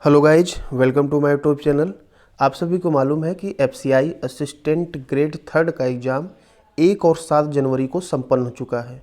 Hello guys, welcome to my YouTube channel. आप सभी को मालूम है कि एफसीआई असिस्टेंट ग्रेड थर्ड का एग्ज़ाम 1 और 7 जनवरी को संपन्न हो चुका है।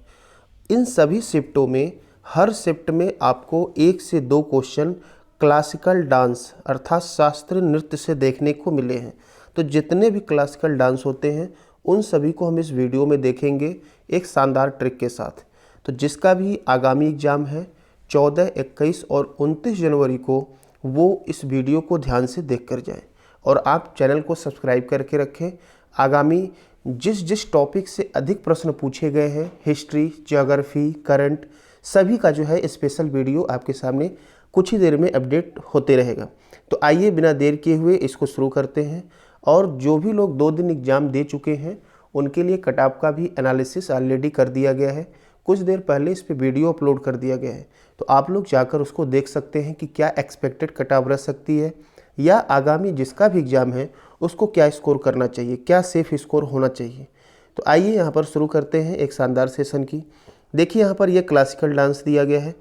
इन सभी शिफ्टों में हर शिफ्ट में आपको 1 से 2 क्वेश्चन क्लासिकल डांस अर्थात शास्त्रीय नृत्य से देखने को मिले हैं। तो जितने भी क्लासिकल डांस होते हैं उन सभी को हम इस वीडियो में देखेंगे एक शानदार ट्रिक के साथ। तो जिसका भी आगामी एग्ज़ाम है 14, 21 और 29 जनवरी को, वो इस वीडियो को ध्यान से देख कर जाएं और आप चैनल को सब्सक्राइब करके रखें। आगामी जिस टॉपिक से अधिक प्रश्न पूछे गए हैं, हिस्ट्री, ज्योग्राफी, करंट, सभी का जो है स्पेशल वीडियो आपके सामने कुछ ही देर में अपडेट होते रहेगा। तो आइए बिना देर किए हुए इसको शुरू करते हैं। और जो भी लोग 2 दिन एग्ज़ाम दे चुके हैं उनके लिए कट ऑफ का भी एनालिसिस ऑलरेडी कर दिया गया है। कुछ देर पहले इस पे वीडियो अपलोड कर दिया गया है, तो आप लोग जाकर उसको देख सकते हैं कि क्या एक्सपेक्टेड कट ऑफ रह सकती है या आगामी जिसका भी एग्ज़ाम है उसको क्या स्कोर करना चाहिए, क्या सेफ स्कोर होना चाहिए। तो आइए यहाँ पर शुरू करते हैं एक शानदार सेशन की। देखिए यहाँ पर ये क्लासिकल डांस दिया गया है।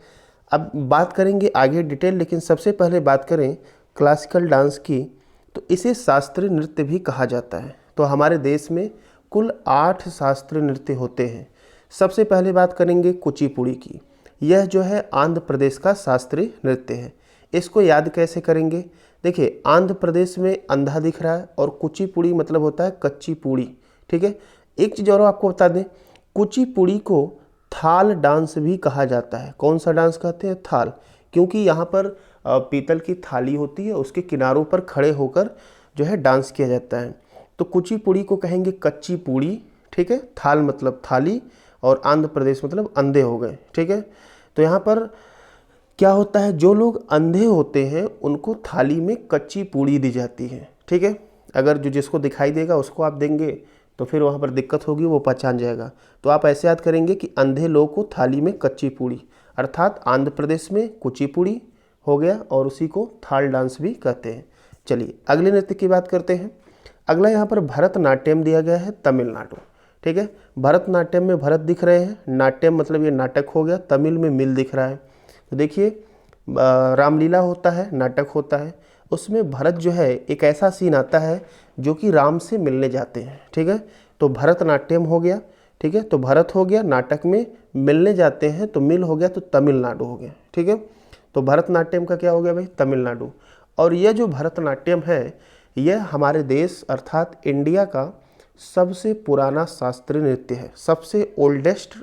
अब बात करेंगे आगे डिटेल, लेकिन सबसे पहले बात करें क्लासिकल डांस की, तो इसे शास्त्रीय नृत्य भी कहा जाता है। तो हमारे देश में कुल 8 शास्त्रीय नृत्य होते हैं। सबसे पहले बात करेंगे कुचिपुड़ी की। यह जो है आंध्र प्रदेश का शास्त्रीय नृत्य है। इसको याद कैसे करेंगे? देखिए, आंध्र प्रदेश में अंधा दिख रहा है और कुचिपुड़ी मतलब होता है कच्ची पूड़ी। ठीक है, एक चीज़ और आपको बता दें, कुचिपुड़ी को थाल डांस भी कहा जाता है। कौन सा डांस कहते हैं? थाल। क्योंकि यहाँ पर पीतल की थाली होती है, उसके किनारों पर खड़े होकर जो है डांस किया जाता है। तो कुचिपुड़ी को कहेंगे कच्ची पूड़ी। ठीक है, थाल मतलब थाली और आंध्र प्रदेश मतलब अंधे हो गए। ठीक है, तो यहाँ पर क्या होता है, जो लोग अंधे होते हैं उनको थाली में कच्ची पूड़ी दी जाती है। ठीक है, अगर जो जिसको दिखाई देगा उसको आप देंगे तो फिर वहाँ पर दिक्कत होगी, वो पहचान जाएगा। तो आप ऐसे याद करेंगे कि अंधे लोग को थाली में कच्ची पूड़ी, अर्थात आंध्र प्रदेश में कुचिपुड़ी हो गया और उसी को थाल डांस भी कहते हैं। चलिए अगले नृत्य की बात करते हैं। अगला यहाँ पर भरतनाट्यम दिया गया है, तमिलनाडु। ठीक है, भरतनाट्यम में भरत दिख रहे हैं, नाट्यम मतलब ये नाटक हो गया, तमिल में मिल दिख रहा है। तो देखिए रामलीला होता है, नाटक होता है, उसमें भरत जो है एक ऐसा सीन आता है जो कि राम से मिलने जाते हैं। ठीक है, तो भरतनाट्यम हो गया। ठीक है, तो भरत हो गया, नाटक में मिलने जाते हैं तो मिल हो गया, तो तमिलनाडु हो गया। ठीक है, तो भरतनाट्यम का क्या हो गया भाई? तमिलनाडु। और यह जो भरतनाट्यम है यह हमारे देश अर्थात इंडिया का सबसे पुराना शास्त्रीय नृत्य है। सबसे ओल्डेस्ट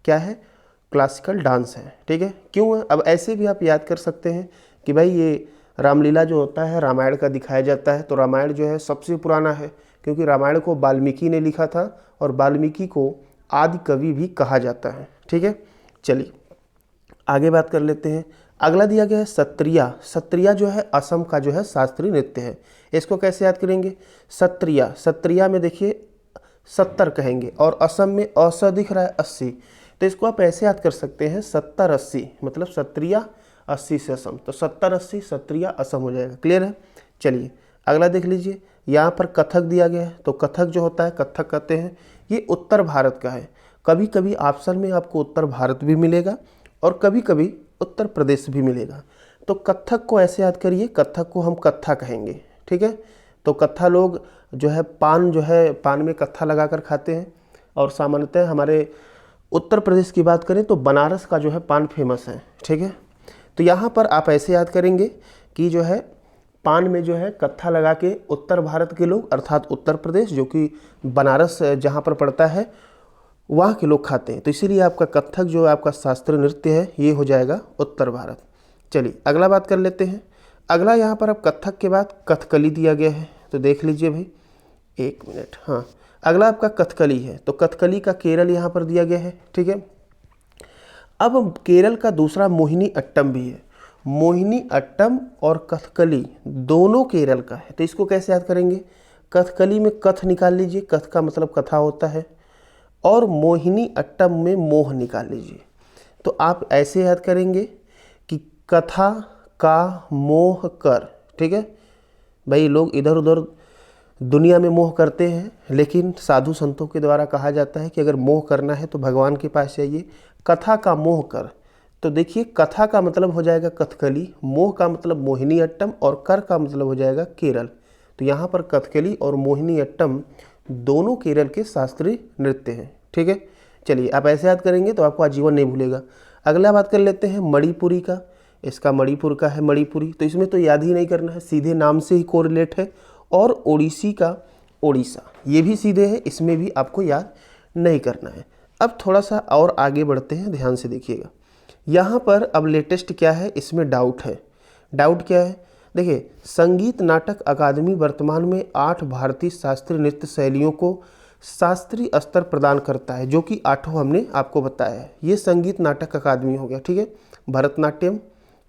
क्या है? क्लासिकल डांस है। ठीक है, क्यों है? अब ऐसे भी आप याद कर सकते हैं कि भाई ये रामलीला जो होता है रामायण का दिखाया जाता है, तो रामायण जो है सबसे पुराना है, क्योंकि रामायण को वाल्मीकि ने लिखा था और वाल्मीकि को आदि कवि भी कहा जाता है। ठीक है, चलिए आगे बात कर लेते हैं। अगला दिया गया है सत्रिया। सत्रिया जो है असम का जो है शास्त्रीय नृत्य है। इसको कैसे याद करेंगे? सत्रिया, सत्रिया में देखिए 70 कहेंगे और असम में अस दिख रहा है 80, तो इसको आप ऐसे याद कर सकते हैं 70 80 मतलब सत्रिया 80 से असम, तो 70 80 सत्रिया असम हो जाएगा। क्लियर है? चलिए अगला देख लीजिए। यहाँ पर कथक दिया गया है। तो कथक जो होता है, कथक कहते हैं, ये उत्तर भारत का है। कभी कभी ऑप्शन में आपको उत्तर भारत भी मिलेगा और कभी कभी उत्तर प्रदेश भी मिलेगा। तो कथक को ऐसे याद करिए, कथक को हम कत्था कहेंगे। ठीक है, तो कत्था लोग जो है पान में कत्था लगाकर खाते हैं। और सामान्यतः हमारे उत्तर प्रदेश की बात करें तो बनारस का जो है पान फेमस है। ठीक है, तो यहाँ पर आप ऐसे याद करेंगे कि जो है पान में जो है कत्था लगा के उत्तर भारत के लोग अर्थात उत्तर प्रदेश, जो कि बनारस जहाँ पर पड़ता है, वहाँ के लोग खाते हैं। तो इसीलिए आपका कथक जो आपका शास्त्रीय नृत्य है ये हो जाएगा उत्तर भारत। चलिए अगला बात कर लेते हैं। अगला यहाँ पर अब कथक के बाद कथकली दिया गया है। तो देख लीजिए भाई, एक मिनट। हाँ, अगला आपका कथकली है। तो कथकली का केरल यहाँ पर दिया गया है। ठीक है, अब केरल का दूसरा मोहिनी अट्टम भी है। मोहिनी अट्टम और कथकली दोनों केरल का है। तो इसको कैसे याद करेंगे? कथकली में कथ निकाल लीजिए, कथ का मतलब कथा होता है, और मोहिनी अट्टम में मोह निकाल लीजिए। तो आप ऐसे याद करेंगे कि कथा का मोह कर। ठीक है भाई, लोग इधर उधर दुनिया में मोह करते हैं, लेकिन साधु संतों के द्वारा कहा जाता है कि अगर मोह करना है तो भगवान के पास जाइए। कथा का मोह कर, तो देखिए कथा का मतलब हो जाएगा कथकली, मोह का मतलब मोहिनी अट्टम और कर का मतलब हो जाएगा केरल। तो यहाँ पर कथकली और मोहिनी अट्टम दोनों केरल के शास्त्रीय नृत्य हैं। ठीक है, चलिए आप ऐसे याद करेंगे तो आपको आजीवन नहीं भूलेगा। अगला बात कर लेते हैं मणिपुरी का। इसका मणिपुर का है मणिपुरी, तो इसमें तो याद ही नहीं करना है, सीधे नाम से ही कोरिलेट है। और ओडिसी का ओडिशा, ये भी सीधे है, इसमें भी आपको याद नहीं करना है। अब थोड़ा सा और आगे बढ़ते हैं, ध्यान से देखिएगा। यहाँ पर अब लेटेस्ट क्या है, इसमें डाउट है। डाउट क्या है, देखिए संगीत नाटक अकादमी वर्तमान में 8 भारतीय शास्त्रीय नृत्य शैलियों को शास्त्रीय स्तर प्रदान करता है, जो कि 8 हमने आपको बताया है। ये संगीत नाटक अकादमी हो गया। ठीक है, भरतनाट्यम,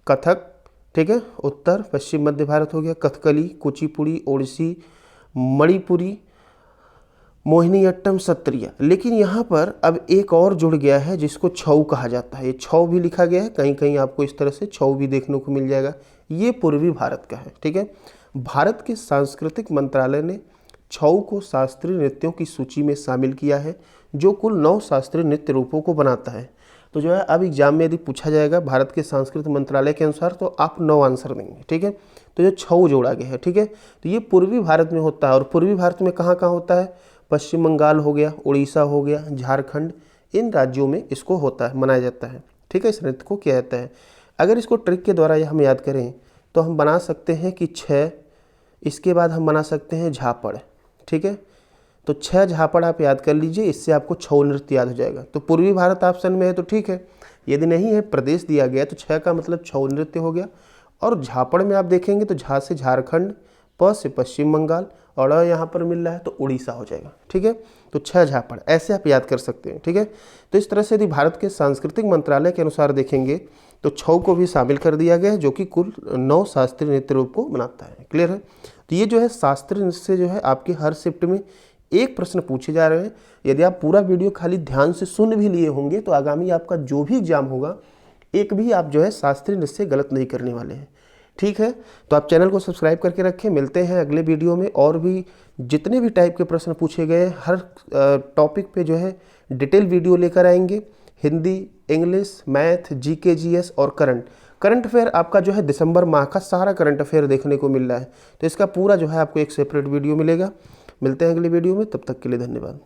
कथक, ठीक है, उत्तर पश्चिम मध्य भारत हो गया, कथकली, कुचिपुड़ी, ओडिसी, मणिपुरी, मोहिनीअट्टम, सत्रिया। लेकिन यहाँ पर अब एक और जुड़ गया है जिसको छऊ कहा जाता है। ये छऊ भी लिखा गया है, कहीं कहीं आपको इस तरह से छऊ भी देखने को मिल जाएगा। ये पूर्वी भारत का है। ठीक है, भारत के सांस्कृतिक मंत्रालय ने छऊ को शास्त्रीय नृत्यों की सूची में शामिल किया है, जो कुल 9 शास्त्रीय नृत्य रूपों को बनाता है। तो जो है अब एग्जाम में यदि पूछा जाएगा भारत के सांस्कृतिक मंत्रालय के अनुसार, तो आप 9 आंसर देंगे। ठीक है, तो जो छऊ जोड़ा गया है, ठीक है, तो ये पूर्वी भारत में होता है। और पूर्वी भारत में कहाँ कहाँ होता है, पश्चिम बंगाल हो गया, उड़ीसा हो गया, झारखंड, इन राज्यों में इसको होता है, मनाया जाता है। ठीक है, इस नृत्य को किया जाता है। अगर इसको ट्रिक के द्वारा हम याद करें तो हम बना सकते हैं कि 6, इसके बाद हम बना सकते हैं झापड़। ठीक है, तो 6 झापड़ आप याद कर लीजिए, इससे आपको छऊ नृत्य याद हो जाएगा। तो पूर्वी भारत ऑप्शन में है तो ठीक है, यदि नहीं है, प्रदेश दिया गया, तो 6 का मतलब छऊ नृत्य हो गया। और झापड़ में आप देखेंगे तो झा से झारखंड, प से पश्चिम बंगाल, और यहाँ पर मिल रहा है तो उड़ीसा हो जाएगा। ठीक है, तो 6 झापड़ ऐसे आप याद कर सकते हैं। ठीक है, तो इस तरह से यदि भारत के सांस्कृतिक मंत्रालय के अनुसार देखेंगे तो छऊ को भी शामिल कर दिया गया है, जो कि कुल 9 शास्त्रीय नृत्य रूप को बनाता है। क्लियर है, तो ये जो है शास्त्रीय नृत्य से जो है आपके हर शिफ्ट में एक प्रश्न पूछे जा रहे हैं। यदि आप पूरा वीडियो खाली ध्यान से सुन भी लिए होंगे तो आगामी आपका जो भी एग्जाम होगा, एक भी आप जो है शास्त्रीय नृत्य से गलत नहीं करने वाले हैं। ठीक है, तो आप चैनल को सब्सक्राइब करके रखें। मिलते हैं अगले वीडियो में, और भी जितने भी टाइप के प्रश्न पूछे गए हर टॉपिक पे जो है डिटेल वीडियो लेकर आएंगे। Hindi, English, math, GK, GS और करंट अफेयर आपका जो है दिसंबर माह का सारा करंट अफेयर देखने को मिल रहा है, तो इसका पूरा जो है आपको एक सेपरेट वीडियो मिलेगा। मिलते हैं अगले वीडियो में, तब तक के लिए धन्यवाद।